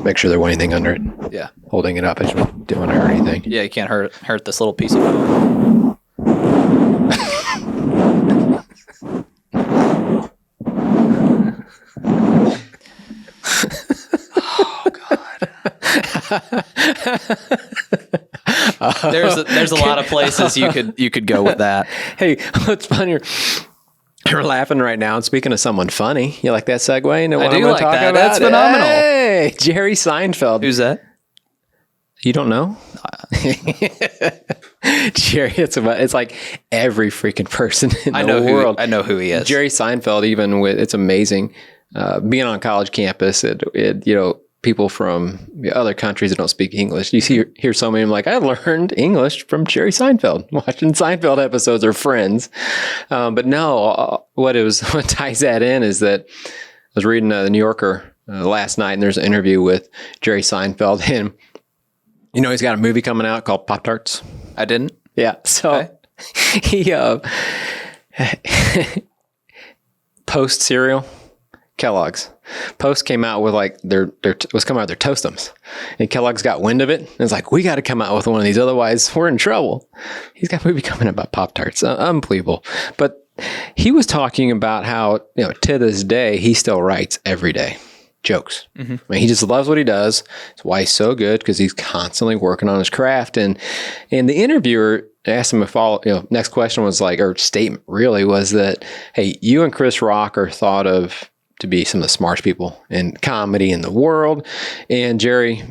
Make sure there wasn't anything under it. Yeah. Holding it up. I just didn't want to hurt anything. Yeah, you can't hurt this little piece of food. Oh, God. There's a lot of places you could go with that. Hey, what's funny? You're laughing right now. And speaking of someone funny, you like that segue into what I'm going to talk about? That's phenomenal. Hey, Jerry Seinfeld. Who's that? You don't know? Jerry, it's like every freaking person in the world. I know who he is. Jerry Seinfeld, even with, it's amazing. Being on a college campus, people from other countries that don't speak English. You hear so many of them like, I learned English from Jerry Seinfeld, watching Seinfeld episodes or Friends. But no, what ties that in is that I was reading the New Yorker last night, and there's an interview with Jerry Seinfeld, and he's got a movie coming out called Pop-Tarts. I didn't? Yeah. So he Post cereal, Kellogg's. Post came out with was coming out with their Toastums, and Kellogg's got wind of it. And it's like, we got to come out with one of these, otherwise we're in trouble. He's got a movie coming out about Pop-Tarts. Unbelievable. But he was talking about how, to this day, he still writes every day jokes. Mm-hmm. I mean, he just loves what he does. That's why he's so good, because he's constantly working on his craft. And the interviewer asked him next question was or statement really was that, hey, you and Chris Rock are thought of to be some of the smartest people in comedy in the world. And Jerry,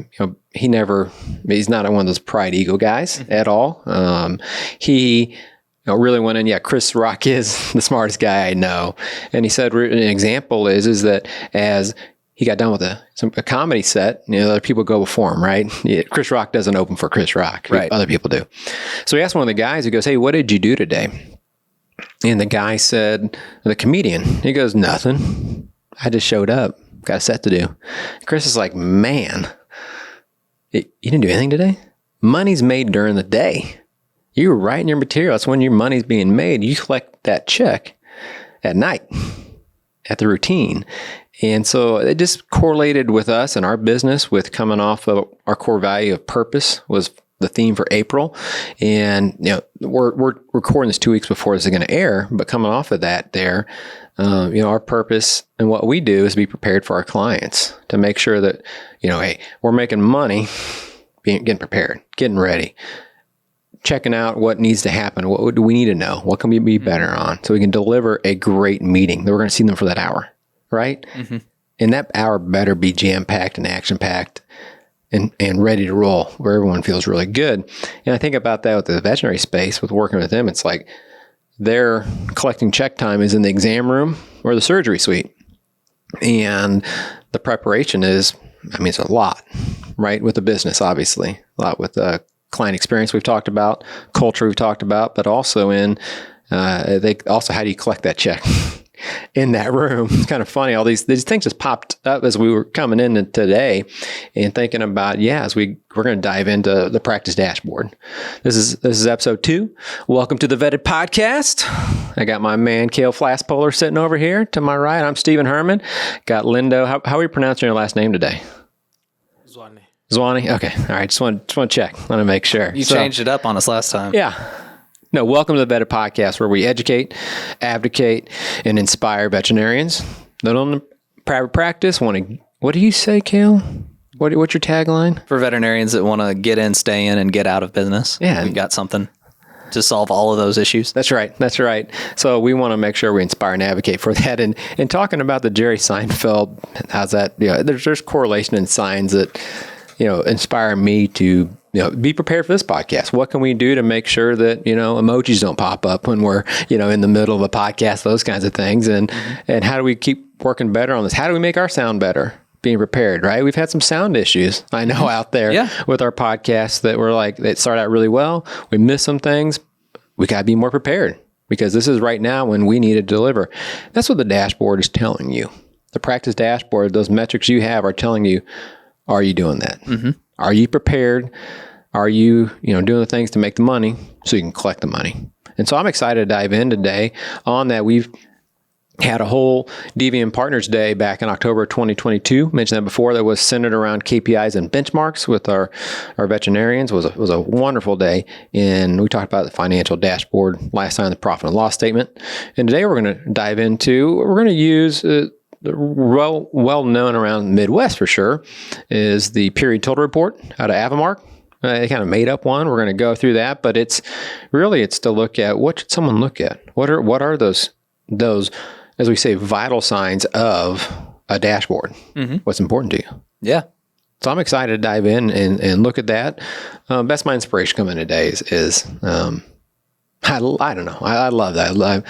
he's not one of those pride ego guys at all. He really went in, Chris Rock is the smartest guy I know. And he said an example is that as he got done with a comedy set, other people go before him, right? Yeah, Chris Rock doesn't open for Chris Rock. Right. Other people do. So he asked one of the guys, he goes, hey, what did you do today? And the guy said, the comedian, he goes, nothing. I just showed up. Got a set to do. Chris is like, man, you didn't do anything today? Money's made during the day. You were writing your material. That's when your money's being made. You collect that check at night, at the routine. And so it just correlated with us and our business with coming off of our core value of purpose was the theme for April. And, we're recording this 2 weeks before this is going to air, but coming off of that our purpose and what we do is be prepared for our clients to make sure that, hey, we're making money, getting prepared, getting ready, checking out what needs to happen. What do we need to know? What can we be better on? So we can deliver a great meeting that we're going to see them for that hour, right? Mm-hmm. And that hour better be jam-packed and action-packed and ready to roll where everyone feels really good. And I think about that with the veterinary space, with working with them, it's like their collecting check time is in the exam room or the surgery suite. And the preparation is, it's a lot, right? With the business, obviously, a lot with the client experience we've talked about, culture we've talked about, but also how do you collect that check in that room? It's kind of funny. All these things just popped up as we were coming in today and thinking about, as we're going to dive into the practice dashboard. This is episode 2. Welcome to the Vetted Podcast. I got my man, Kale Flaspohler, sitting over here to my right. I'm Steve Hermann. Got Lindo. How are you pronouncing your last name today? Zwane? Okay. All right. Just want to check. Want to make sure. You changed it up on us last time. Yeah. No, welcome to the Vetted Podcast, where we educate, advocate, and inspire veterinarians that own private practice. What do you say, Kale? What's your tagline? For veterinarians that want to get in, stay in, and get out of business. Yeah. We've got something to solve all of those issues. That's right. So we want to make sure we inspire and advocate for that. And talking about the Jerry Seinfeld, how's that? There's correlation and signs that, inspire me to be prepared for this podcast. What can we do to make sure that, emojis don't pop up when we're, in the middle of a podcast, those kinds of things. And how do we keep working better on this? How do we make our sound better? Being prepared, right? We've had some sound issues, I know, out there with our podcasts that were they start out really well. We missed some things. We got to be more prepared, because this is right now when we need to deliver. That's what the dashboard is telling you. The practice dashboard, those metrics you have are telling you, are you doing that? Mm-hmm. Are you prepared? Are you, doing the things to make the money so you can collect the money? And so I'm excited to dive in today on that. We've had a whole DVM Partners Day back in October 2022. Mentioned that before. That was centered around KPIs and benchmarks with our veterinarians. It was a wonderful day, and we talked about the financial dashboard last time, the profit and loss statement. And today we're going to dive into. We're going to use well known around the Midwest for sure is the period total report out of Avamark. They kind of made up one. We're going to go through that, but it's to look at what should someone look at. What are those as we say, vital signs of a dashboard. Mm-hmm. What's important to you? Yeah. So I'm excited to dive in and look at that. Best my inspiration coming today is I don't know. I love that.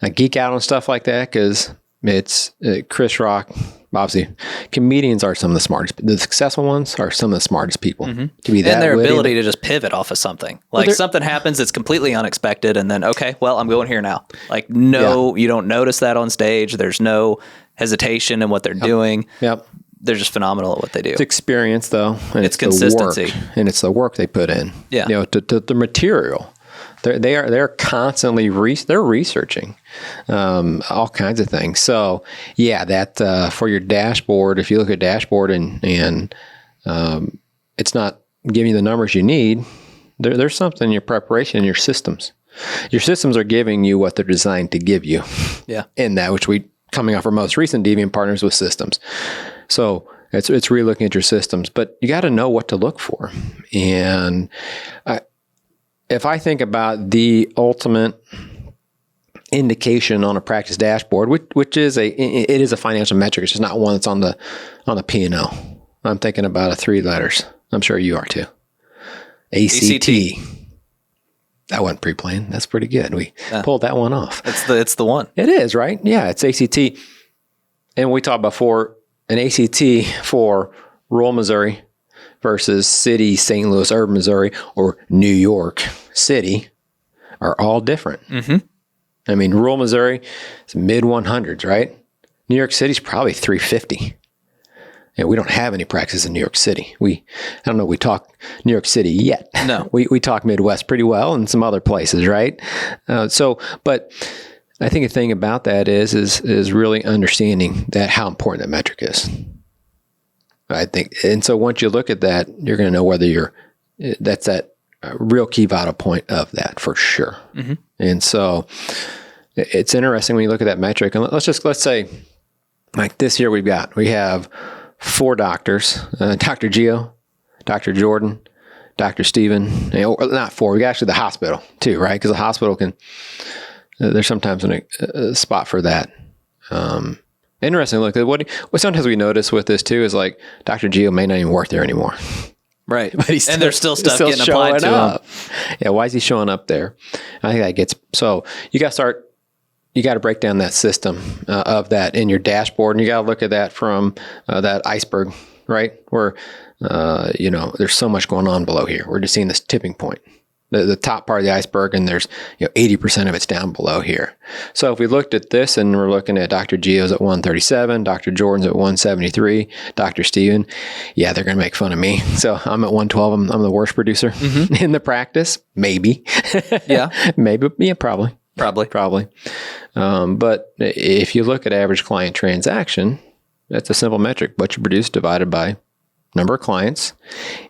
I geek out on stuff like that because it's Chris Rock. Obviously, comedians are some of the smartest. The successful ones are some of the smartest people to be that. And their ability to just pivot off of something. Like something happens that's completely unexpected, and then okay, well, I'm going here now. Like you don't notice that on stage. There's no hesitation in what they're doing. Yep. They're just phenomenal at what they do. It's experience though, and it's consistency, the work, and it's the work they put in. Yeah. To the material. They're constantly they're researching all kinds of things. So yeah, that for your dashboard, if you look at dashboard and it's not giving you the numbers you need, there's something in your preparation in your systems. Your systems are giving you what they're designed to give you. Yeah. In that, which we coming off our most recent DVM Partners with systems. So it's really looking at your systems, but you got to know what to look for. And if I think about the ultimate indication on a practice dashboard, which is it is a financial metric, it's just not one that's on the P&L. I'm thinking about 3 letters. I'm sure you are too. ACT. That wasn't pre-planned. That's pretty good. We pulled that one off. It's the one. It is, right? Yeah, it's ACT. And we talked before an ACT for rural Missouri versus city, St. Louis, urban Missouri, or New York City are all different. Mm-hmm. I mean, rural Missouri is mid 100s, right? New York City's probably 350. And we don't have any practices in New York City. I don't know if we talk New York City yet. No. We talk Midwest pretty well and some other places, right? But I think the thing about that is really understanding that how important that metric is. I think, and so once you look at that, you're going to know whether that's that real key vital point of that for sure. Mm-hmm. And so it's interesting when you look at that metric. And let's say like this year we have 4 doctors, Dr. Gio, Dr. Jordan, Dr. Steven, not 4, we got actually the hospital too, right? Because the hospital there's sometimes a spot for that. Interesting. Look, what sometimes we notice with this too is like Dr. Gio may not even work there anymore. Right. But and there's still stuff getting applied to him. Yeah. Why is he showing up there? I think that gets, so you got to break down that system of that in your dashboard, and you got to look at that from that iceberg, right? Where, there's so much going on below here. We're just seeing this tipping point. The top part of the iceberg, and there's 80% of it's down below here. So if we looked at this and we're looking at Dr. Gio's at 137, Dr. Jordan's at 173, Dr. Steven, they're going to make fun of me. So I'm at 112. I'm the worst producer in the practice. Maybe. Yeah. Maybe. Yeah, probably. Probably. But if you look at average client transaction, that's a simple metric. What you produce divided by number of clients.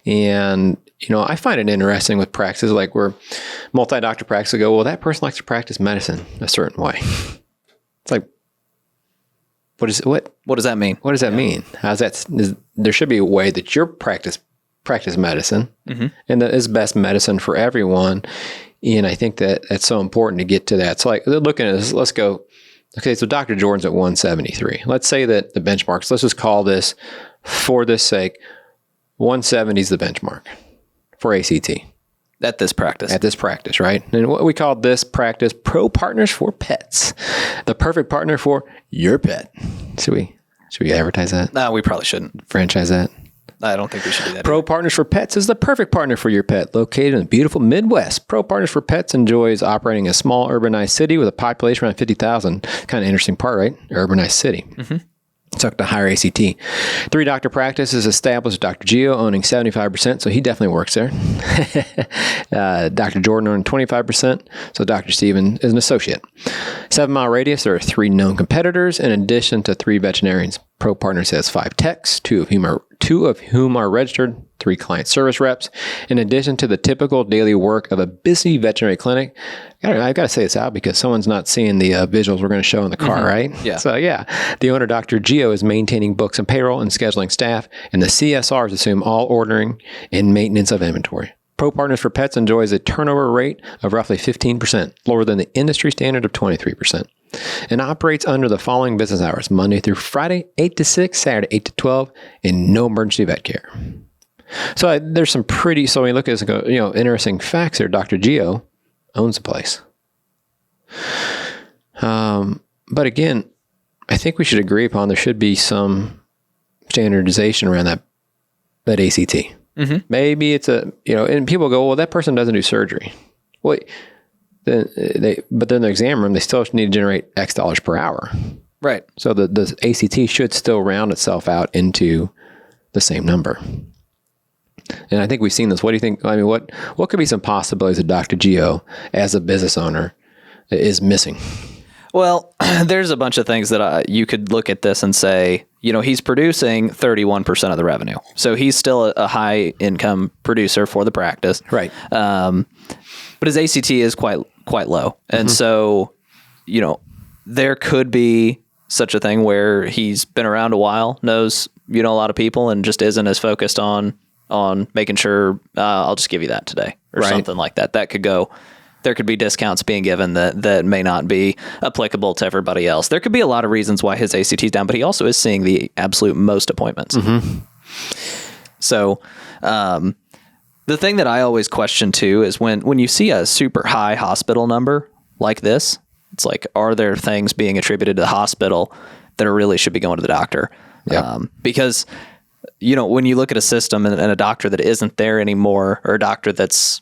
And I find it interesting with practices like where multi-doctor practices go, well, that person likes to practice medicine a certain way. It's like, what does that mean? What does that mean? There should be a way that you're practice medicine, and that is best medicine for everyone. And I think that that's so important to get to that. So like looking at this, let's go. Okay, so Dr. Jordan's at 173. Let's say that the benchmarks, let's just call this, for this sake, 170 is the benchmark for ACT. At this practice, right? And what we call this practice, Pro Partners for Pets. The perfect partner for your pet. Should we advertise that? No, we probably shouldn't. Franchise that? I don't think we should do that. Pro Partners for Pets is the perfect partner for your pet. Located in the beautiful Midwest, Pro Partners for Pets enjoys operating in a small urbanized city with a population around 50,000. Kind of interesting part, right? Urbanized city. Mm-hmm. took the higher ACT. 3 doctor practices established, Dr. Gio owning 75%, so he definitely works there. Dr. Jordan owning 25%, so Dr. Steven is an associate. 7-mile radius, there are 3 known competitors, in addition to 3 veterinarians. Pro Partners has 5 techs, 2 of whom are registered, 3 client service reps. In addition to the typical daily work of a busy veterinary clinic, I've got to say this out because someone's not seeing the visuals we're going to show in the car, right? Yeah. So the owner, Dr. Gio, is maintaining books and payroll and scheduling staff, and the CSRs assume all ordering and maintenance of inventory. Pro Partners for Pets enjoys a turnover rate of roughly 15%, lower than the industry standard of 23%, and operates under the following business hours: Monday through Friday, 8 to 6, Saturday, 8 to 12, and no emergency vet care. So there's some pretty, so when you look at this and go, interesting facts here. Dr. Gio owns the place. But again, I think we should agree upon there should be some standardization around that ACT. Mm-hmm. Maybe it's and people go, well, that person doesn't do surgery. Well, but then in the exam room, they still need to generate X dollars per hour. Right. So the ACT should still round itself out into the same number. And I think we've seen this. What do you think? I mean, what could be some possibilities that Dr. Gio, as a business owner, is missing? Well, there's a bunch of things that you could look at this and say, he's producing 31% of the revenue. So he's still a high income producer for the practice. Right. But his ACT is quite low. And so, there could be such a thing where he's been around a while, knows, a lot of people, and just isn't as focused on making sure I'll just give you that today or something like that. That could go. There could be discounts being given that may not be applicable to everybody else. There could be a lot of reasons why his ACT is down, but he also is seeing the absolute most appointments. Mm-hmm. So the thing that I always question too is when you see a super high hospital number like this, it's like, are there things being attributed to the hospital that really should be going to the doctor? Yeah. Because when you look at a system and a doctor that isn't there anymore, or a doctor that's,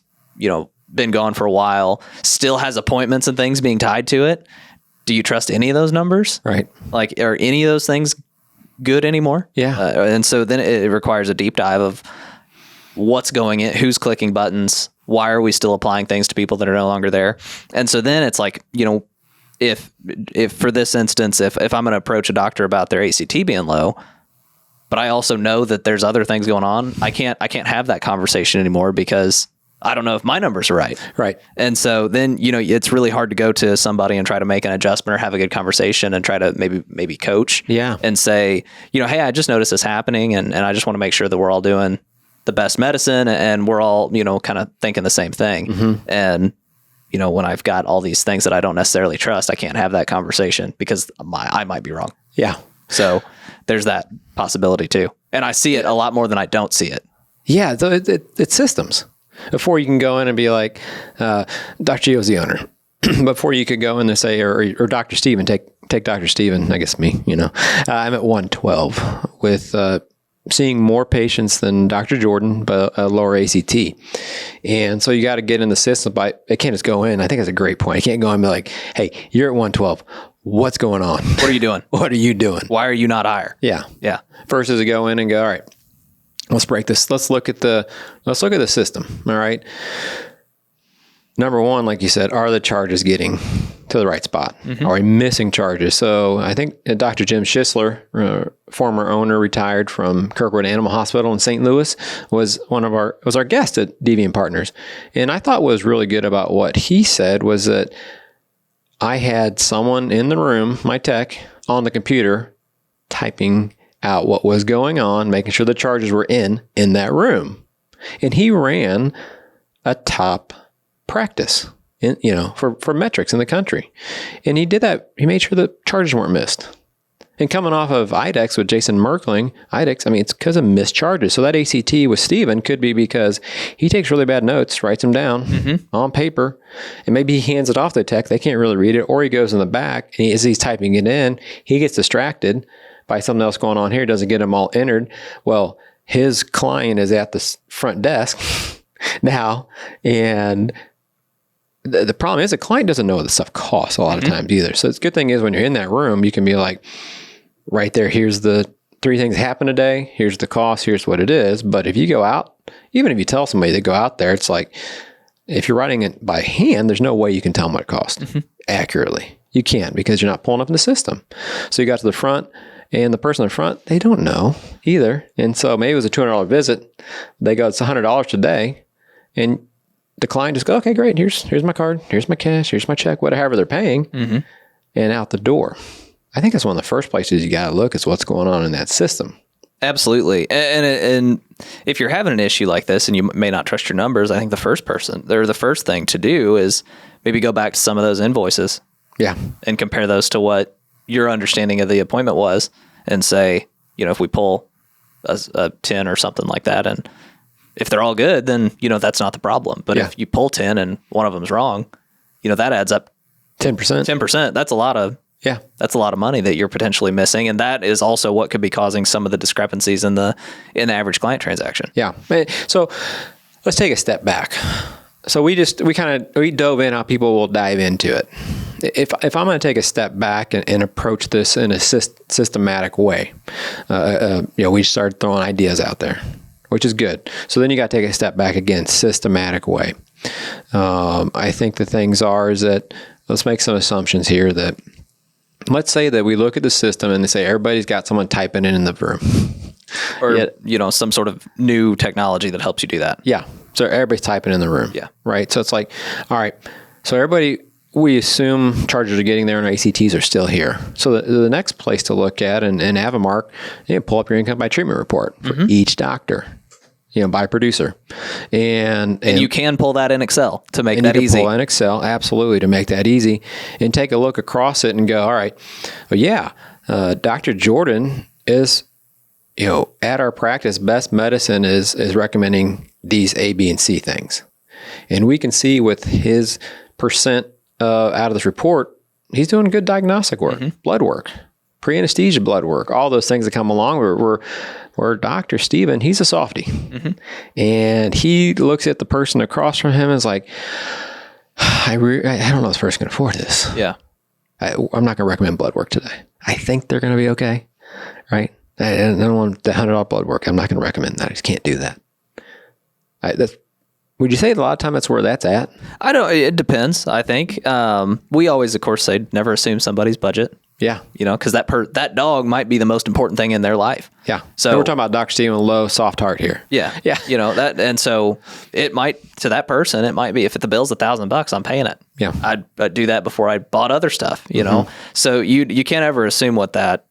been gone for a while, still has appointments and things being tied to it, do you trust any of those numbers? Right. Like, are any of those things good anymore? Yeah. And so then it requires a deep dive of what's going in, who's clicking buttons, why are we still applying things to people that are no longer there? And so then it's like, if for this instance, if I'm going to approach a doctor about their ACT being low, but I also know that there's other things going on, I can't have that conversation anymore because I don't know if my numbers are right. Right. And so then, it's really hard to go to somebody and try to make an adjustment or have a good conversation and try to maybe coach. Yeah. And say, hey, I just noticed this happening and I just want to make sure that we're all doing the best medicine and we're all, kind of thinking the same thing. Mm-hmm. And, when I've got all these things that I don't necessarily trust, I can't have that conversation because I might be wrong. Yeah. So there's that possibility too. And I see it a lot more than I don't see it. Yeah. So it's systems. Before you can go in and be like, Dr. Gio's the owner. Before you could go in and say, or Dr. Steven, take Dr. Steven, I guess me, I'm at 112 with seeing more patients than Dr. Jordan, but a lower ACT. And so you got to get in the system. But I can't just go in. I think that's a great point. I can't go in and be like, hey, you're at 112. What's going on? What are you doing? What are you doing? Why are you not higher? Yeah. Yeah. First is to go in and go, all right, let's break this. Let's look at the system. All right. Number one, like you said, are the charges getting to the right spot? Mm-hmm. Are we missing charges? So I think Dr. Jim Schisler, former owner, retired from Kirkwood Animal Hospital in St. Louis, was our guest at Deviant Partners. And I thought what was really good about what he said was that I had someone in the room, my tech, on the computer, typing out what was going on, making sure the charges were in that room. And he ran a top practice for metrics in the country. And he did that. He made sure the charges weren't missed. And coming off of IDEX with Jason Merkling, it's because of missed charges. So that ACT with Steven could be because he takes really bad notes, writes them down on paper, and maybe he hands it off to the tech. They can't really read it. Or he goes in the back, and as he's typing it in, he gets distracted by something else going on here, doesn't get them all entered. Well, his client is at the front desk now, and the problem is the client doesn't know what the stuff costs a lot of times either. So the good thing is when you're in that room, you can be like, right there, here's the 3 things that happen today. Here's the cost. Here's what it is. But if you go out, even if you tell somebody to go out there, it's like, if you're writing it by hand, there's no way you can tell them what it costs accurately. You can't, because you're not pulling up in the system. So you got to the front, and the person in the front, they don't know either. And so maybe it was a $200 visit. They go, it's $100 today. And the client just go, okay, great. Here's my card. Here's my cash. Here's my check, whatever they're paying, and out the door. I think that's one of the first places you got to look is what's going on in that system. Absolutely. And if you're having an issue like this and you may not trust your numbers, I think the first thing to do is maybe go back to some of those invoices. Yeah. And compare those to what your understanding of the appointment was and say, if we pull a 10 or something like that, and if they're all good, then, that's not the problem. But if you pull 10 and one of them's wrong, that adds up 10%. 10%. That's a lot of money that you're potentially missing. And that is also what could be causing some of the discrepancies in the average client transaction. Yeah. So let's take a step back. So we dove in how people will dive into it. If I'm going to take a step back and approach this in a systematic way, we started throwing ideas out there, which is good. So then you got to take a step back again, systematic way. I think the things is that let's make some assumptions here that let's say that we look at the system and they say everybody's got someone typing in the room. Or, some sort of new technology that helps you do that. Yeah. So everybody's typing in the room. Yeah. Right. So it's like, all right. So everybody, we assume chargers are getting there and our ACTs are still here. So the next place to look at and have a mark, pull up your income by treatment report for each doctor, by producer. And you can pull that in Excel to make that easy. Pull in Excel, absolutely, to make that easy, and take a look across it and go, all right, Dr. Jordan is, at our practice, best medicine is recommending these A, B, and C things. And we can see with his percent out of this report, he's doing good diagnostic work, blood work, pre-anesthesia blood work, all those things that come along. Where Dr. Steven, he's a softie. And he looks at the person across from him and is like, I don't know if this person can afford this. Yeah. I'm not going to recommend blood work today. I think they're going to be okay, right? I don't want the $100 blood work. I'm not going to recommend that. I just can't do that. Would you say a lot of time that's where that's at? I don't. It depends, I think. We always, of course, say never assume somebody's budget. Yeah. Because that dog might be the most important thing in their life. Yeah. So and we're talking about Dr. Steven low, soft heart here. Yeah. Yeah. That, and so it might, to that person, it might be, if the bill's $1,000, I'm paying it. Yeah. I'd do that before I bought other stuff, So you can't ever assume what that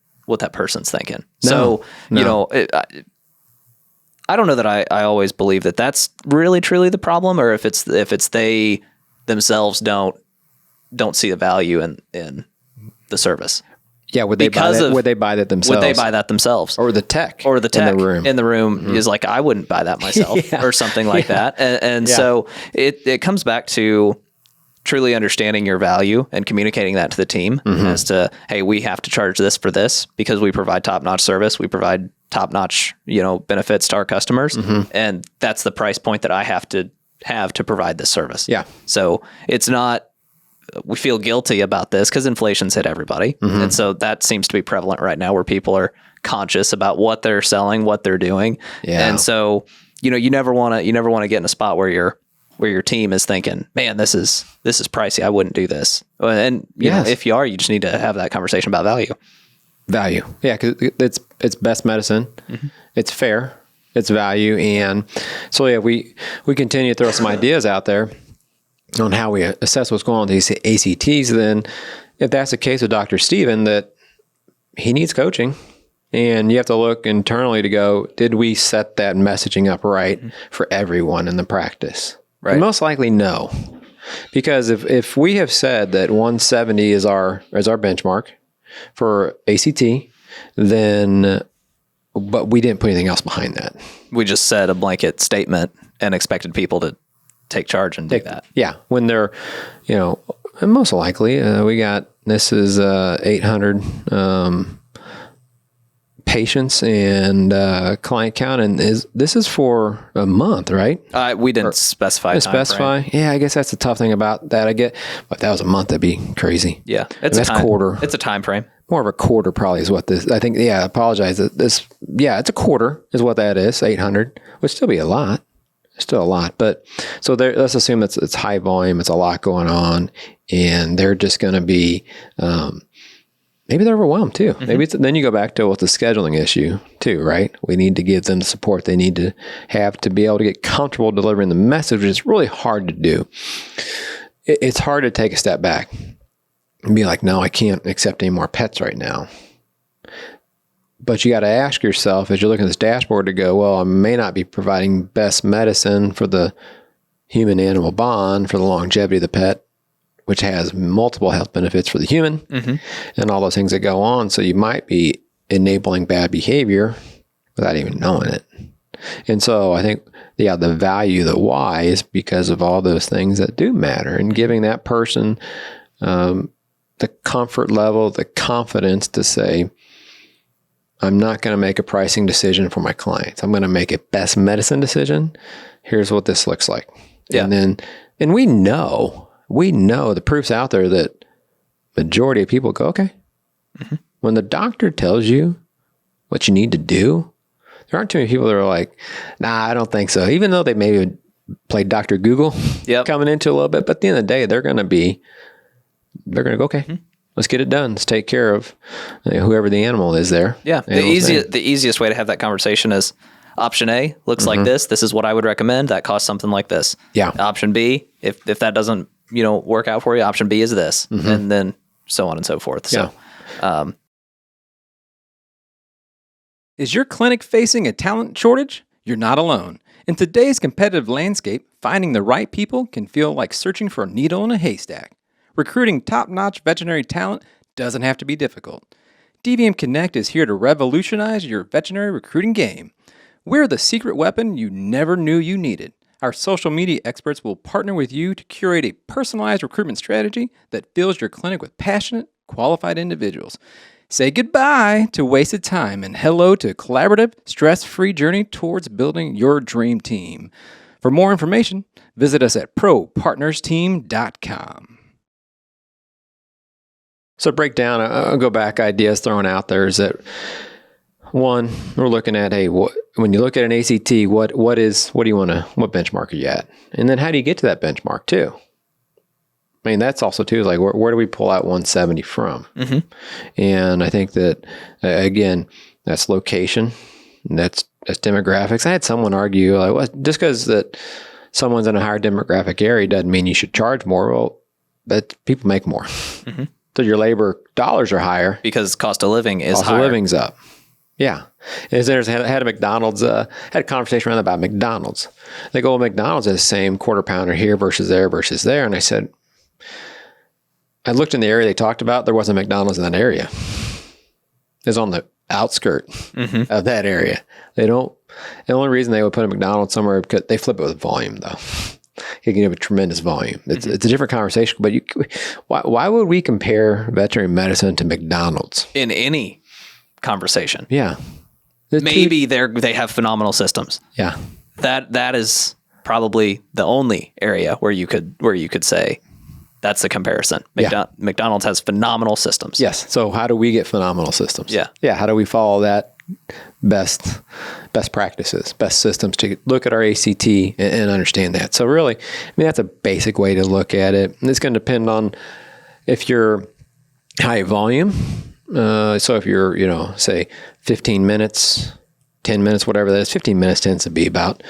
person's thinking. No. So, I don't know that I always believe that that's really truly the problem, or if it's they themselves don't see the value in the service. Yeah, would they buy that? Would they buy that themselves? Would they buy that themselves? Or the tech in the room is like, I wouldn't buy that myself or something like that. And so it comes back to truly understanding your value and communicating that to the team as to, hey, we have to charge this for this because we provide top-notch service. We provide top-notch, benefits to our customers. And that's the price point that I have to provide this service. Yeah. So it's not, we feel guilty about this because inflation's hit everybody. And so that seems to be prevalent right now where people are conscious about what they're selling, what they're doing. Yeah. And so, you never want to get in a spot where your team is thinking, man, this is pricey. I wouldn't do this. And you know, if you are, you just need to have that conversation about value. Yeah. Cause it's best medicine. It's fair. It's value. And so, we continue to throw some ideas out there on how we assess what's going on with these ACTs. Then if that's the case with Dr. Steven, that he needs coaching, and you have to look internally to go, did we set that messaging up right for everyone in the practice? Right. And most likely no. Because if we have said that 170 is our benchmark for ACT, then, but we didn't put anything else behind that. We just said a blanket statement and expected people to take charge and do that. Yeah. When they're, and most likely this is 800 patients and client count. And this is for a month, right? We didn't specify. Yeah. I guess that's the tough thing about that. But if that was a month, that'd be crazy. Yeah. That's quarter. It's a time frame. more of a quarter probably is what this, I think, I apologize. It's a quarter is what that is, 800, would still be a lot. Still a lot. But so let's assume it's high volume, it's a lot going on, and they're just going to be, maybe they're overwhelmed too. Maybe then you go back to what's the scheduling issue too, right? We need to give them the support they need to have to be able to get comfortable delivering the message, which is really hard to do. It's hard to take a step back and be like, no, I can't accept any more pets right now. But you got to ask yourself as you're looking at this dashboard to go, well, I may not be providing best medicine for the human-animal bond for the longevity of the pet, which has multiple health benefits for the human and all those things that go on. So you might be enabling bad behavior without even knowing it. And so I think, the value, the why is because of all those things that do matter, and giving that person the comfort level, the confidence to say, I'm not going to make a pricing decision for my clients. I'm going to make a best medicine decision. Here's what this looks like. Yeah. And we know the proof's out there that majority of people go, okay. When the doctor tells you what you need to do, there aren't too many people that are like, nah, I don't think so. Even though they maybe played Dr. Google coming into a little bit, but at the end of the day, they're going to go, okay, let's get it done. Let's take care of whoever the animal is there. Yeah. The easiest way to have that conversation is option A looks like this. This is what I would recommend. That costs something like this. Yeah. Option B, if that doesn't, work out for you, option B is this, and then so on and so forth. So, is your clinic facing a talent shortage? You're not alone. In today's competitive landscape, finding the right people can feel like searching for a needle in a haystack. Recruiting top-notch veterinary talent doesn't have to be difficult. DVM Connect is here to revolutionize your veterinary recruiting game. We're the secret weapon you never knew you needed. Our social media experts will partner with you to curate a personalized recruitment strategy that fills your clinic with passionate, qualified individuals. Say goodbye to wasted time and hello to a collaborative, stress-free journey towards building your dream team. For more information, visit us at propartnersteam.com. So break down, I'll go back, ideas thrown out there is that, one, we're looking at, hey, when you look at an ACT, what benchmark are you at? And then how do you get to that benchmark too? I mean, that's also too, like, where do we pull out 170 from? And I think that, again, that's location, and that's demographics. I had someone argue, like, well, just because that someone's in a higher demographic area doesn't mean you should charge more. Well, but people make more. So your labor dollars are higher. Because cost of living is higher. Cost of living's up. Yeah. As there's had a McDonald's, had a conversation around about McDonald's. They go, well, McDonald's is the same quarter pounder here versus there. And I said, I looked in the area they talked about. There wasn't McDonald's in that area. It was on the outskirt of that area. The only reason they would put a McDonald's somewhere, because they flip it with volume though. You can have a tremendous volume. It's a different conversation, but why would we compare veterinary medicine to McDonald's? In any conversation. Yeah. Maybe they have phenomenal systems. Yeah. That is probably the only area where you could say that's the comparison. McDonald's has phenomenal systems. Yes. So how do we get phenomenal systems? Yeah. Yeah. How do we follow that best practices, best systems to look at our ACT and understand that? So really, I mean, that's a basic way to look at it. And it's going to depend on if you're high volume. So if you're, say 15 minutes, 10 minutes, whatever that is, 15 minutes tends to be about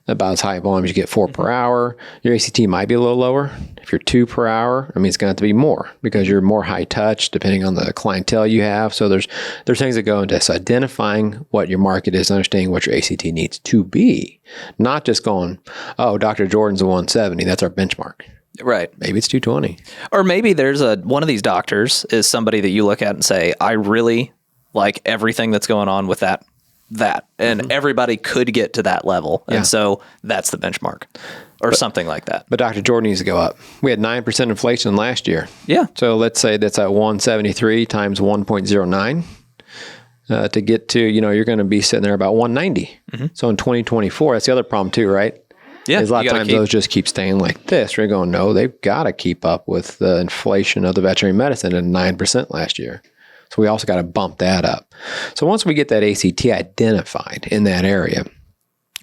as high volume as you get 4 per hour. Your ACT might be a little lower. If you're 2 per hour, I mean, it's going to have to be more because you're more high touch depending on the clientele you have. So there's things that go into this, identifying what your market is, understanding what your ACT needs to be, not just going, oh, Dr. Jordan's a 170. That's our benchmark. Right. Maybe it's 220. Or maybe there's one of these doctors is somebody that you look at and say, I really like everything that's going on with that. And everybody could get to that level. And so that's the benchmark or something like that. But Dr. Jordan needs to go up. We had 9% inflation last year. Yeah. So let's say that's at 173 times 1.09 to get to, you're going to be sitting there about 190. So in 2024, that's the other problem too, right? Yeah. A lot of times those just keep staying like this. We're going, no, they've got to keep up with the inflation of the veterinary medicine at 9% last year. So we also got to bump that up. So once we get that ACT identified in that area,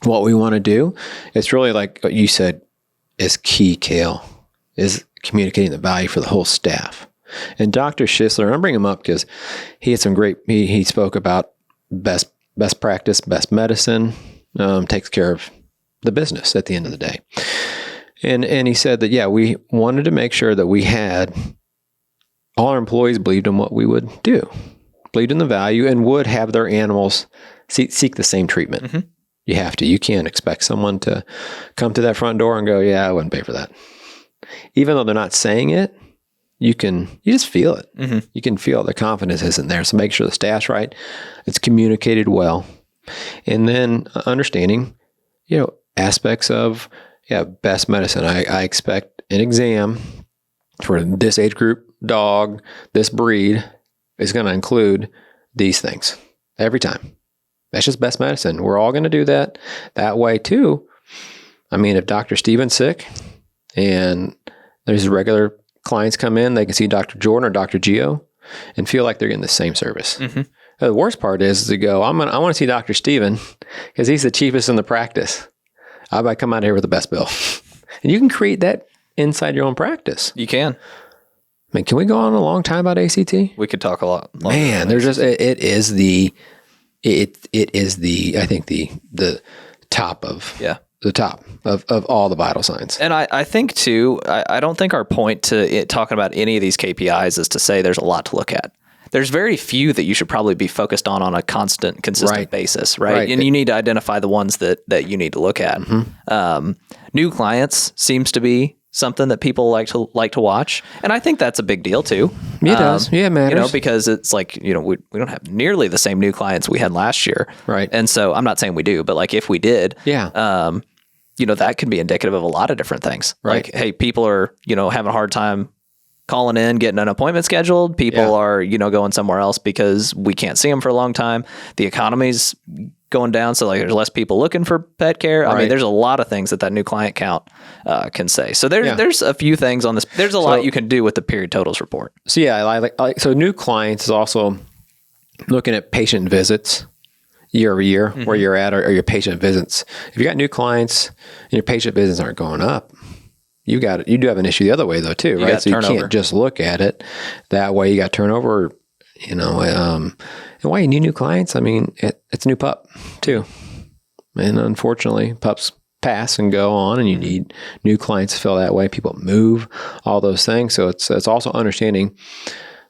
what we want to do, it's really like what you said is key, Kale, is communicating the value for the whole staff. And Dr. Schisler, I'm bringing him up because he had some great, he spoke about best practice, best medicine, takes care of the business at the end of the day. And he said that, yeah, we wanted to make sure that we had all our employees believed in what we would do, believed in the value, and would have their animals seek the same treatment. Mm-hmm. You have to. You can't expect someone to come to that front door and go, yeah, I wouldn't pay for that. Even though they're not saying it, you just feel it. Mm-hmm. You can feel the confidence isn't there. So make sure the staff's right. It's communicated well. And then understanding, aspects of, best medicine. I expect an exam for this age group dog, this breed is going to include these things every time. That's just best medicine. We're all going to do that way too. I mean, if Dr. Steven's sick and there's regular clients come in, they can see Dr. Jordan or Dr. Geo and feel like they're getting the same service. Mm-hmm. The worst part is to go, I want to see Dr. Steven because he's the cheapest in the practice. I might come out here with the best bill. And you can create that inside your own practice. You can. I mean, can we go on a long time about ACT? We could talk a lot. Man, there's just, it is the I think the top of the top of all the vital signs. And I think too, I don't think our point to talking about any of these KPIs is to say there's a lot to look at. There's very few that you should probably be focused on a consistent basis, right? And you need to identify the ones that you need to look at. Mm-hmm. New clients seems to be something that people like to watch, and I think that's a big deal too. It does, it matters. Because it's like we don't have nearly the same new clients we had last year, right? And so I'm not saying we do, but like if we did, that could be indicative of a lot of different things. Right. Like, hey, people are having a hard time calling in, getting an appointment scheduled. People are going somewhere else because we can't see them for a long time. The economy's going down, so like there's less people looking for pet care. Right. I mean, there's a lot of things that new client count can say. So there's a few things on this. There's a lot you can do with the period totals report. So so new clients is also looking at patient visits year over year, mm-hmm. where you're at or your patient visits. If you got new clients and your patient visits aren't going up, you do have an issue the other way though too, right? So turnover. You can't just look at it that way. You got turnover, and why you need new clients? I mean, it's a new pup too. And unfortunately, pups pass and go on, and you need new clients to fill that way. People move, all those things. So it's also understanding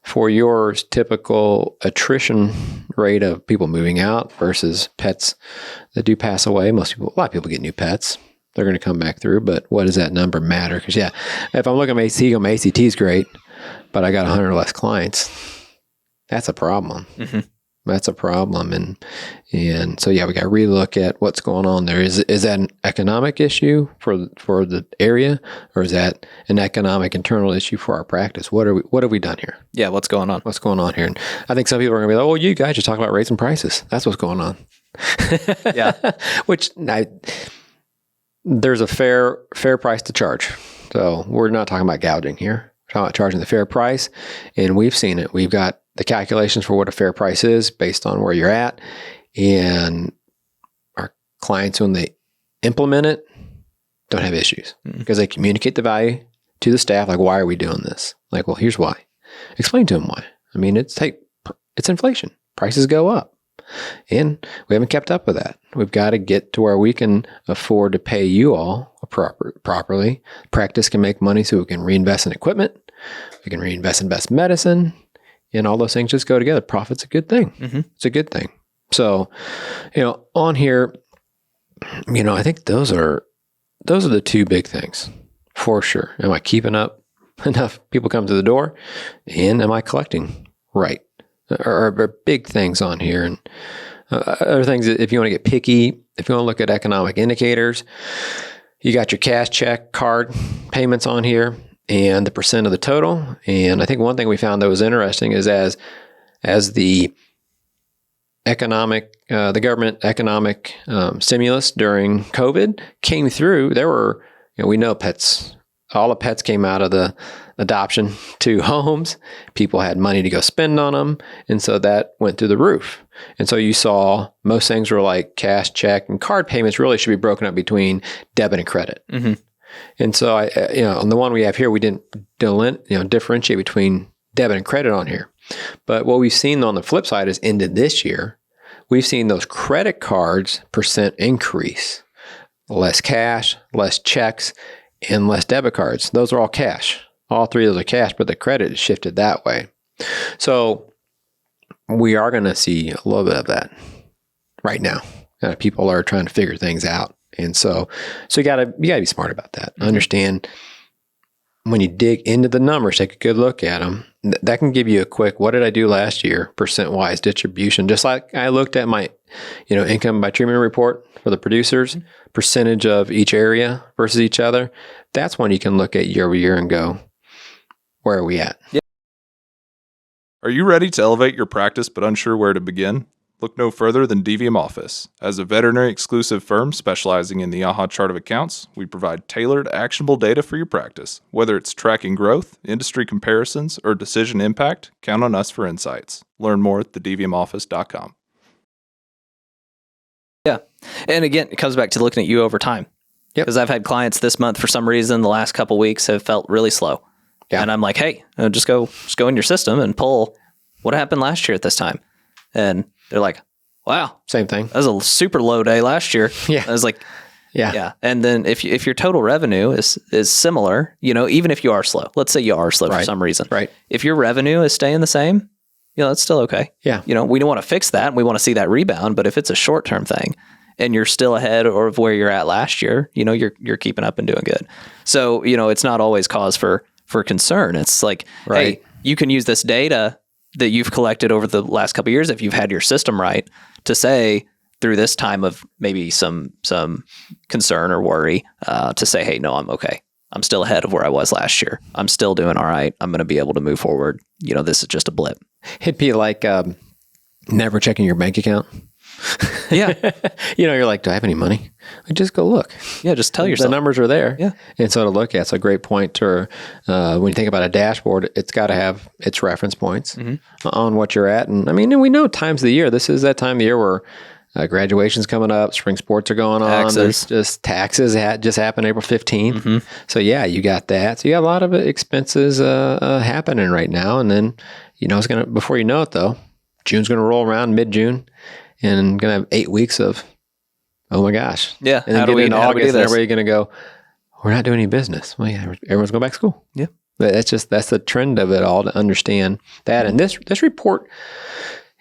for your typical attrition rate of people moving out versus pets that do pass away. A lot of people get new pets. They're going to come back through, but what does that number matter? Because if I'm looking at my ACT is great, but I got 100 less clients, that's a problem. Mm-hmm. That's a problem. And so, we got to relook at what's going on there. Is that an economic issue for the area, or is that an economic internal issue for our practice? What have we done here? Yeah. What's going on? What's going on here? And I think some people are going to be like, well, you guys just talking about raising prices. That's what's going on. Yeah. There's a fair price to charge. So we're not talking about gouging here. We're talking about charging the fair price. And we've seen it. We've got the calculations for what a fair price is based on where you're at. And our clients, when they implement it, don't have issues because they communicate the value to the staff. Like, why are we doing this? Like, well, here's why. Explain to them why. I mean, it's inflation. Prices go up. And we haven't kept up with that. We've got to get to where we can afford to pay you all properly. Practice can make money so we can reinvest in equipment. We can reinvest in best medicine. And all those things just go together. Profit's a good thing. Mm-hmm. It's a good thing. So, on here, I think those are the two big things for sure. Am I keeping up enough people come to the door? And am I collecting right? Are big things on here. And other things that if you want to get picky, if you want to look at economic indicators, you got your cash check card payments on here and the percent of the total. And I think one thing we found that was interesting is as the the government economic stimulus during COVID came through, there were, we know pets all the pets came out of the adoption to homes. People had money to go spend on them. And so that went through the roof. And so you saw most things were like cash, check, and card payments really should be broken up between debit and credit. Mm-hmm. And so on the one we have here, we didn't differentiate between debit and credit on here. But what we've seen on the flip side is into this year, we've seen those credit cards percent increase. Less cash, less checks, and less debit cards. Those are all cash. All three of those are cash, but the credit is shifted that way. So we are going to see a little bit of that right now. People are trying to figure things out. And so you gotta be smart about that. Mm-hmm. Understand when you dig into the numbers, take a good look at them. That can give you a quick, what did I do last year, percent-wise distribution? Just like I looked at my, income by treatment report for the producers, mm-hmm. percentage of each area versus each other. That's when you can look at year over year and go, where are we at? Yeah. Are you ready to elevate your practice but unsure where to begin? Look no further than DVM Office. As a veterinary exclusive firm specializing in the AHA chart of accounts, we provide tailored, actionable data for your practice. Whether it's tracking growth, industry comparisons, or decision impact, count on us for insights. Learn more at thedvmoffice.com. Yeah. And again, it comes back to looking at you over time. Because I've had clients this month, for some reason, the last couple of weeks have felt really slow. Yeah. And I'm like, hey, just go in your system and pull what happened last year at this time. And they're like, wow. Same thing. That was a super low day last year. Yeah. I was like, yeah. And then if your total revenue is similar, even if you are slow, let's say you are slow for some reason. Right. If your revenue is staying the same, that's still okay. Yeah. We don't want to fix that. We want to see that rebound. But if it's a short-term thing and you're still ahead of where you're at last year, you're keeping up and doing good. So, it's not always cause for concern. It's like, hey, you can use this data that you've collected over the last couple of years, if you've had your system right, to say through this time of maybe some concern or worry, to say, hey, no, I'm okay. I'm still ahead of where I was last year. I'm still doing all right. I'm going to be able to move forward. This is just a blip. It'd be like never checking your bank account. Yeah. You're like, do I have any money? Just go look. Yeah, just tell yourself. The numbers are there. Yeah. And so to look at, it's a great point to, when you think about a dashboard, it's got to have its reference points on what you're at. And we know times of the year, this is that time of the year where graduation's coming up, spring sports are going on. There's just taxes just happened April 15th. Mm-hmm. So yeah, you got that. So you have a lot of expenses happening right now. And then, it's going to, before you know it though, June's going to roll around mid-June. And going to have 8 weeks of, oh my gosh. Yeah. And then get into August and everybody's going to go, we're not doing any business. Well, yeah, everyone's going back to school. Yeah. But that's the trend of it all, to understand that. And this report,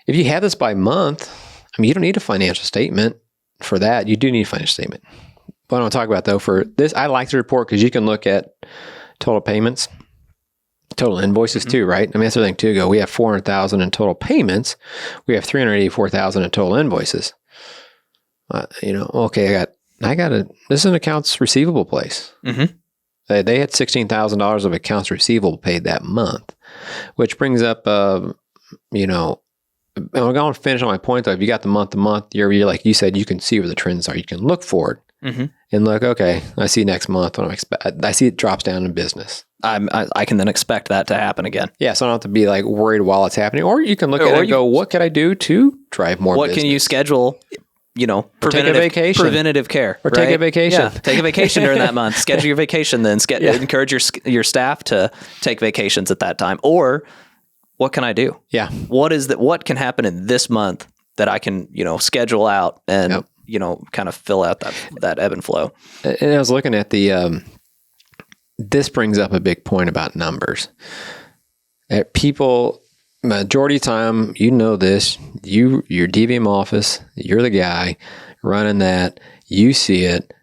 if you have this by month, you don't need a financial statement for that. You do need a financial statement. But I don't talk about though for this, I like the report because you can look at total payments, total invoices too, right? That's the thing too. We have 400,000 in total payments. We have 384,000 in total invoices. Okay, I got this is an accounts receivable place. Mm-hmm. They had $16,000 of accounts receivable paid that month, which brings up, and I'm going to finish on my point though. If you got the month to month, year over year, like you said, you can see where the trends are. You can look forward and look, okay, I see next month when I see it drops down in business. I can then expect that to happen again. Yeah, so I don't have to be like worried while it's happening. Or you can look at it and go, what could I do to drive more business? What can you schedule, take a vacation. Preventative care. Or take a vacation. Yeah, take a vacation during that month. Schedule your vacation then. Encourage your staff to take vacations at that time. Or what can I do? Yeah. What can happen in this month that I can, schedule out and, kind of fill out that ebb and flow. And I was looking at this brings up a big point about numbers. People, majority of the time, this, your DVM office, you're the guy running that, you see it,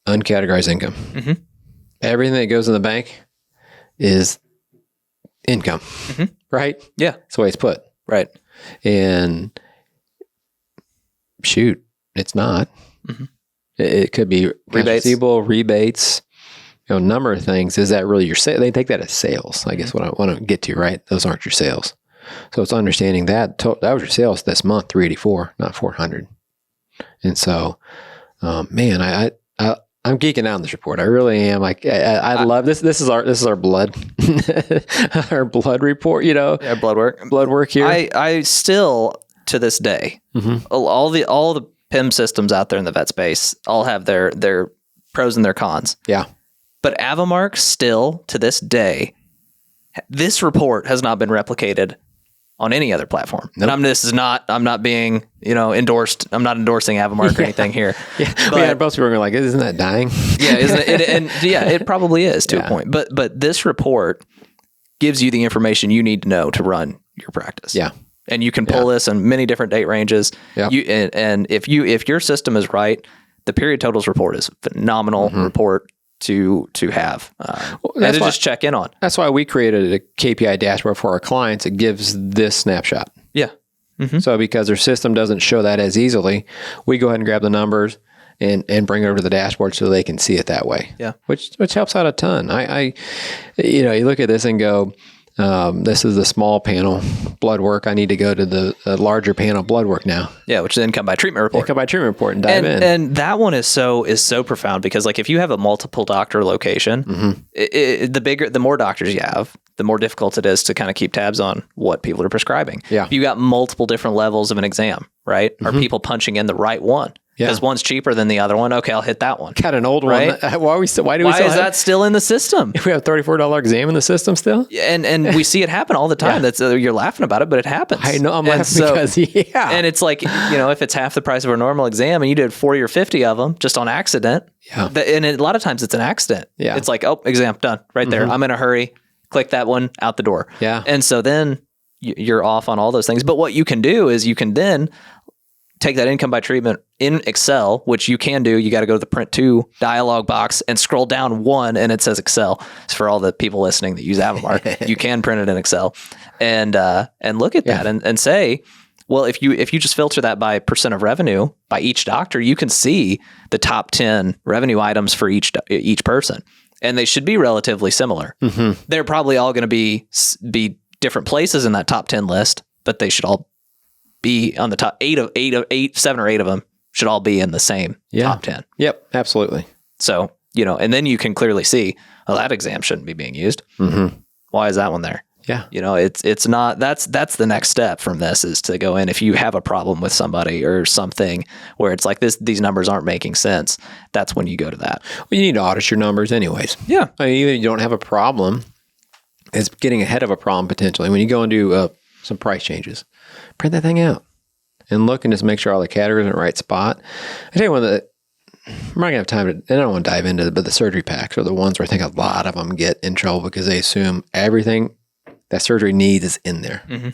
uncategorized income. Mm-hmm. Everything that goes in the bank is income, right? Yeah. That's the way it's put. Right. And shoot, it's not. Mm-hmm. It could be receivable, rebates, number of things. Is that really your sale? They take that as sales, I guess what I want to get to, right? Those aren't your sales. So it's understanding that that was your sales this month, 384, not 400. And so, man, I I'm geeking out on this report. I really am. Like, I love this. This is our blood, our blood report. Yeah, blood work here. I still to this day, all the PIM systems out there in the vet space all have their pros and their cons. Yeah, but Avamark still to this day, this report has not been replicated on any other platform. Nope. And I'm not being, endorsed. I'm not endorsing Avamark or anything here. Yeah. But most people are like, isn't that dying? Yeah. Isn't it? It probably is to a point, but this report gives you the information you need to know to run your practice. Yeah. And you can pull this in many different date ranges. Yeah. And if your system is right, the period totals report is a phenomenal report to have and to just check in on. That's why we created a KPI dashboard for our clients. It gives this snapshot. Yeah. Mm-hmm. So because their system doesn't show that as easily, we go ahead and grab the numbers and bring it over to the dashboard so they can see it that way. Yeah. Which helps out a ton. You look at this and go, this is the small panel blood work. I need to go to the larger panel blood work now. Yeah, which is income by treatment report. Income by treatment report and dive in. And that one is so profound because like if you have a multiple doctor location, the more doctors you have, the more difficult it is to kind of keep tabs on what people are prescribing. Yeah. If you got multiple different levels of an exam, right? Are people punching in the right one? Because one's cheaper than the other one. Okay, I'll hit that one. Got an old right? one. Why is that still in the system? If we have a $34 exam in the system still? And we see it happen all the time. That's you're laughing about it, but it happens. I know. I'm laughing because, And it's like, if it's half the price of a normal exam and you did 40 or 50 of them just on accident. Yeah. And a lot of times it's an accident. Yeah. It's like, oh, exam done right there. I'm in a hurry. Click that one out the door. Yeah. And so then you're off on all those things. But what you can do is you can then take that income by treatment in Excel, which you can do. You got to go to the print to dialog box and scroll down one and it says Excel. It's for all the people listening that use Avamark. You can print it in Excel and look at that and say, well, if you just filter that by percent of revenue by each doctor, you can see the top 10 revenue items for each person. And they should be relatively similar. Mm-hmm. They're probably all going to be different places in that top 10 list, but they should all be on the top 7 or 8 of them should all be in the same top 10. Yep, absolutely. So, and then you can clearly see, oh, that exam shouldn't be being used. Mm-hmm. Why is that one there? Yeah. It's not, that's the next step from this is to go in. If you have a problem with somebody or something where it's like these numbers aren't making sense, that's when you go to that. Well, you need to audit your numbers anyways. Yeah. I mean, even if you don't have a problem, it's getting ahead of a problem potentially. When you go and do some price changes, print that thing out and look and just make sure all the categories are in the right spot. I tell you one that I'm not going to have time to, I don't want to dive into it, but the surgery packs are the ones where I think a lot of them get in trouble because they assume everything that surgery needs is in there. Mm-hmm.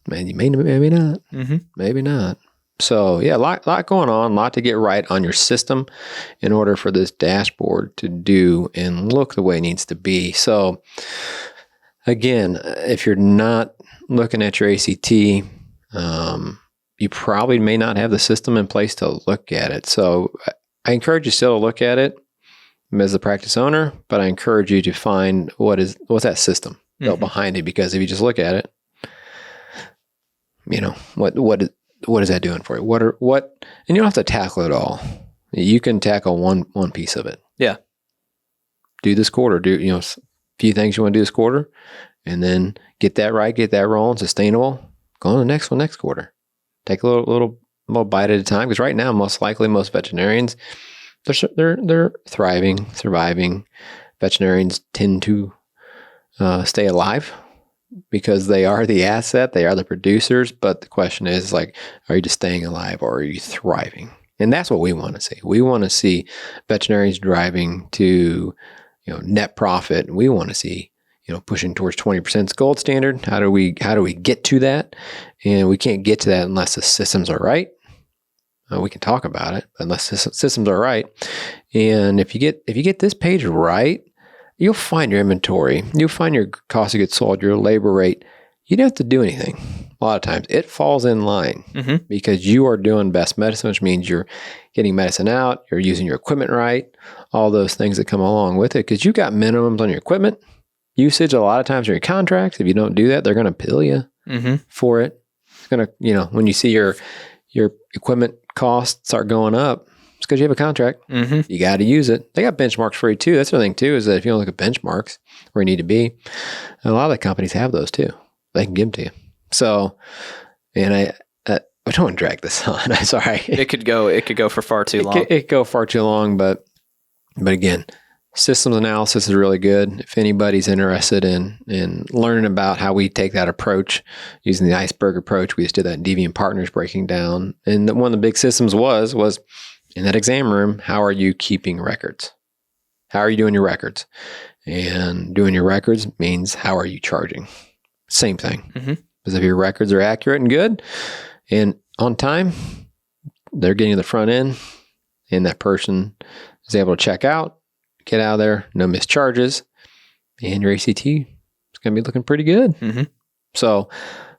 Man, you maybe not. Mm-hmm. Maybe not. So yeah, a lot going on, a lot to get right on your system in order for this dashboard to do and look the way it needs to be. So again, if you're not looking at your ACT, you probably may not have the system in place to look at it. So I encourage you still to look at it as the practice owner, but I encourage you to find what's that system built behind it, because if you just look at it, what is that doing for you? And you don't have to tackle it all. You can tackle one piece of it. Yeah. Do this quarter, a few things you want to do this quarter, and then get that right, get that rolling, sustainable, go on to the next one next quarter. Take a little bite at a time, because right now, most likely, most veterinarians, they're thriving, surviving. Veterinarians tend to stay alive because they are the asset, they are the producers. But the question is, are you just staying alive or are you thriving? And that's what we want to see. We want to see veterinarians driving to, net profit. We want to see, pushing towards 20% gold standard. How do we get to that? And we can't get to that unless the systems are right. We can talk about it, but unless systems are right. And if you get this page right, you'll find your inventory. You'll find your cost of goods sold, your labor rate. You don't have to do anything. A lot of times it falls in line because you are doing best medicine, which means you're getting medicine out, you're using your equipment right, all those things that come along with it, because you got minimums on your equipment usage. A lot of times in your contracts, if you don't do that, they're going to bill you for it. It's going to, when you see your equipment costs start going up, It's because you have a contract. You got to use it. They got benchmarks for you too. That's the thing too, is that if you don't look at benchmarks where you need to be, a lot of the companies have those too. They can give them to you. So, and I don't want to drag this on. I'm sorry. It could go for far too long. It could go far too long, but again, systems analysis is really good. If anybody's interested in learning about how we take that approach, using the iceberg approach, we just did that in Deviant Partners breaking down. And one of the big systems was in that exam room, how are you keeping records? How are you doing your records? And doing your records means how are you charging? Same thing. Because if your records are accurate and good and on time, they're getting to the front end and that person is able to check out, get out of there, no missed charges, and your ACT is going to be looking pretty good. So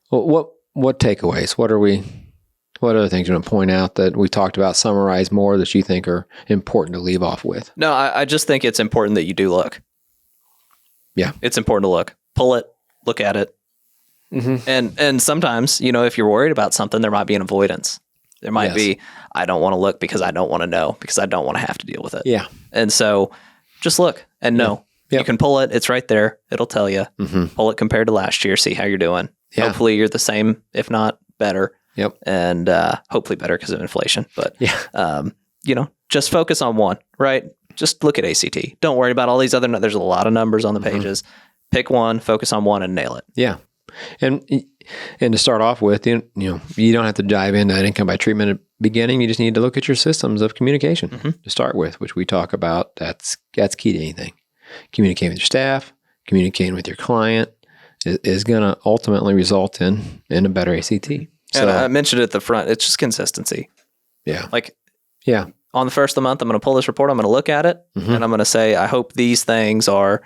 what takeaways? What other things you want to point out that we talked about, summarize more that you think are important to leave off with? No, I just think it's important that you do look. Yeah. It's important to look. Pull it, look at it. And sometimes, if you're worried about something, there might be an avoidance. There might be, I don't want to look because I don't want to know, because I don't want to have to deal with it. Yeah. And so just look and know. You can pull it. It's right there. It'll tell you. Pull it compared to last year. See how you're doing. Hopefully you're the same, if not better. And hopefully better because of inflation. But, just focus on one, right? Just look at ACT. Don't worry about all these other, there's a lot of numbers on the pages. Pick one, focus on one, and nail it. Yeah. And to start off with, you don't have to dive into that income by treatment at the beginning. You just need to look at your systems of communication to start with, which we talk about. That's key to anything. Communicating with your staff, communicating with your client is going to ultimately result in a better ACT. So, and I mentioned it at the front. It's just consistency. Yeah. On the first of the month, I'm going to pull this report. I'm going to look at it, and I'm going to say, I hope these things are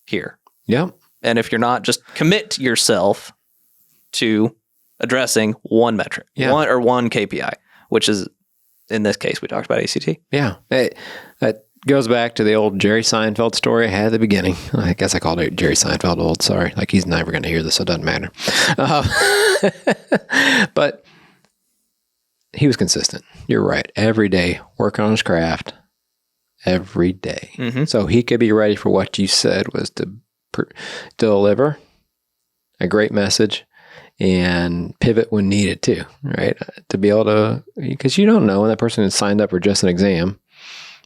here. Yeah. And if you're not, just commit yourself to addressing one metric, one KPI, which is, in this case, we talked about ACT. Yeah. That goes back to the old Jerry Seinfeld story I had at the beginning. I guess I called it Jerry Seinfeld old. Sorry. He's never going to hear this, so it doesn't matter. But he was consistent. You're right. Every day, working on his craft. Every day. So he could be ready for what you said was to deliver a great message and pivot when needed too, right? To be able to, because you don't know when that person is signed up for just an exam.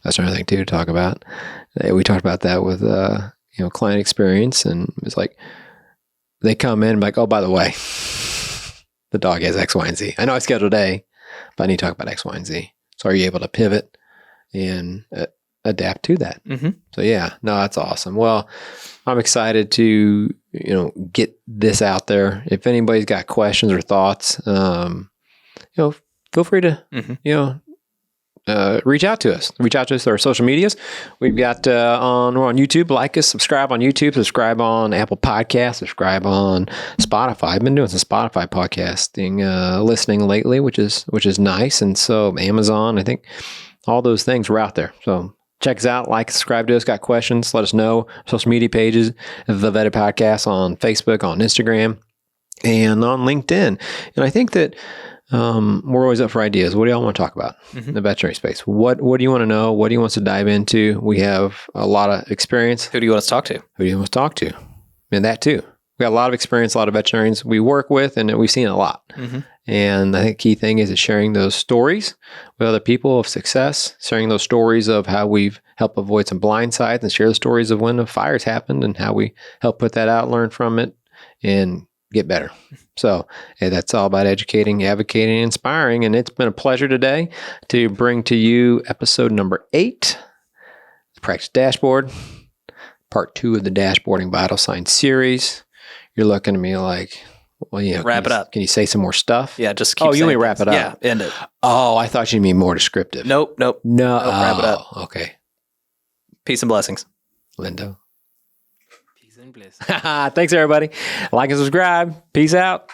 That's another thing too to talk about. We talked about that with client experience, and it's like they come in and be like, oh, by the way, the dog has X, Y, and Z. I know I scheduled a day, but I need to talk about X, Y, and Z. So are you able to pivot and adapt to that? So that's awesome. Well, I'm excited to get this out there. If anybody's got questions or thoughts, feel free to reach out to us. Reach out to us through our social medias. We've got we're on YouTube. Like us, subscribe on YouTube, subscribe on Apple Podcasts, subscribe on Spotify. I've been doing some Spotify podcasting listening lately, which is nice. And so Amazon, I think all those things were out there. So check us out, like, subscribe to us, got questions, let us know. Social media pages, The Vetted Podcast on Facebook, on Instagram, and on LinkedIn. And I think that we're always up for ideas. What do y'all want to talk about in the veterinary space? What do you want to know? What do you want us to dive into? We have a lot of experience. Who do you want us to talk to? Who do you want us to talk to? And that too. We got a lot of experience, a lot of veterinarians we work with, and we've seen a lot. And I think the key thing is sharing those stories with other people of success, sharing those stories of how we've helped avoid some blind sides, and share the stories of when the fires happened and how we help put that out, learn from it, and get better. So that's all about educating, advocating, and inspiring. And it's been a pleasure today to bring to you episode number 8, the Practice Dashboard, part 2 of the Dashboarding Vital Signs series. You're looking at me like, well, wrap it up. Can you say some more stuff? Yeah, just keep you want me to wrap it up? Yeah, end it. Oh, I thought you'd be more descriptive. Nope. No. Wrap it up. Okay. Peace and blessings. Lindo. Peace and blessings. Thanks, everybody. Like and subscribe. Peace out.